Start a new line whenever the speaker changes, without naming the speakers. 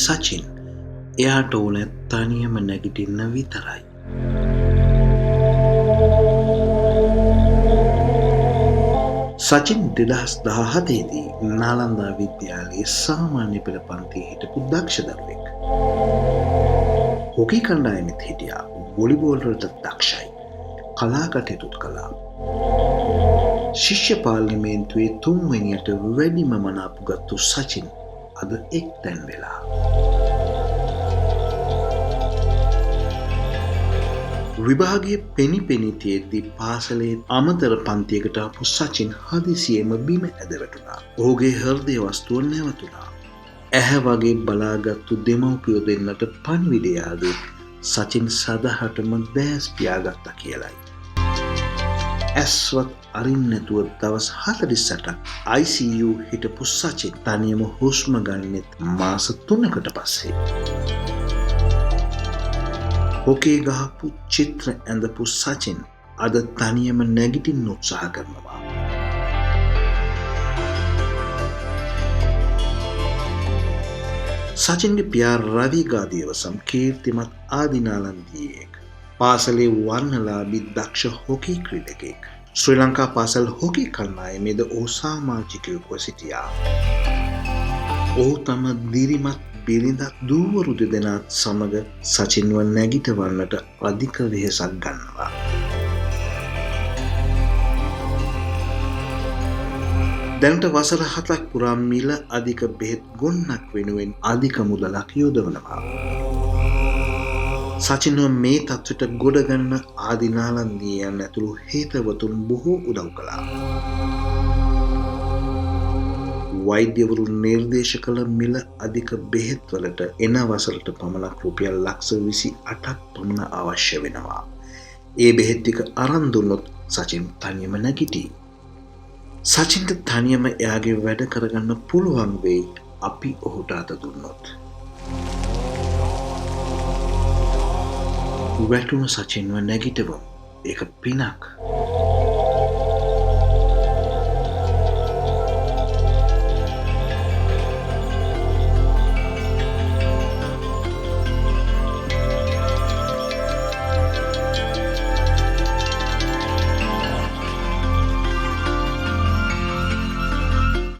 සචින්. එයාට ඕන තනියම නැගිටින්න විතරයි. සචින් 2017 දී නාලන්දා විද්‍යාලයේ සාමාන්‍ය පෙළ පන්තියේ හිටපු දක්ෂ දරුවෙක්. හොකි කණ්ඩායමෙත් හිටියා. වොලිබෝල් වලට දක්ෂයි. කලා කටයුතුත් කළා. ශිෂ්‍ය පාර්ලිමේන්තුවේ 3 වෙනියට වැඩිම මනාපු ගත්තු සචින් අද එක්තැන් වෙලා. විභාගයේ පෙනි තියෙද්දී පාසලේ අමතර පන්තියකට ආපු සචින් හදිසියෙම බිම ඇද වැටුණා. ඔහුගේ හෘදය වස්තුව නැවතුණා. ඇහැ වගේ බලාගත්තු දෙමව්පියෝ දෙන්නට පණිවිඩය ආදී සචින් සදහටම දැස් පියාගත්තා කියලයි. ඇස්වත් අරින්න නැතුව දවස් 48ක් ICU හිටපු සචින් තනියම හුස්ම ගන්නෙත් මාස 3කට පස්සේ. හොකේ ගහපු චිත්‍ර ඇඳපු සචින් අද තනියම නැගිටින්න උත්සාහ කරනවා. සචින්ගේ පියා රවි ගාදියවසම් කීර්තිමත් ආදිනාලන්දියෙක්. පාසලේ වර්ණලාභී දක්ෂ හොකි ක්‍රීඩකයෙක්. ශ්‍රී ලංකා පාසල් හොකි කණ්ඩායමේද ඔහු සාමාජිකයෙකුව සිටියා. ඔහු තම දිරිමත් බිරිඳක් දූවරු දෙදෙනාත් සමග සචින්ව නැගිටවන්නට අධික වෙහෙසක් ගන්නවා. දැනට වසර 7ක් පුරා මිල අධික බෙහෙත් ගොන්නක් වෙනුවෙන් අධික මුදලක් යොදවනවා. සචින්ව මේ තත්ත්වයට ගොඩ ගන්න ආදිනාලන්දියන් ඇතුළු හේතවතුන් බොහෝ උදව් කළා. වෛද්‍යවරු නිර්දේශ කළ මිල අධික බෙහෙත් වලට එන වසරට පමණක් රුපියල් ලක්ෂ 28ක් පමණ අවශ්‍ය වෙනවා. ඒ බෙහෙත් ටික අරන් දුන්නොත් සචින් තනියම නැගිටී. සචින්ට තනියම එයාගේ වැඩ කරගන්න පුළුවන් වෙයි අපි ඔහුට අත දුන්නොත්. වැටුණු සචින්ව නැගිටවමු. ඒක පිනක්.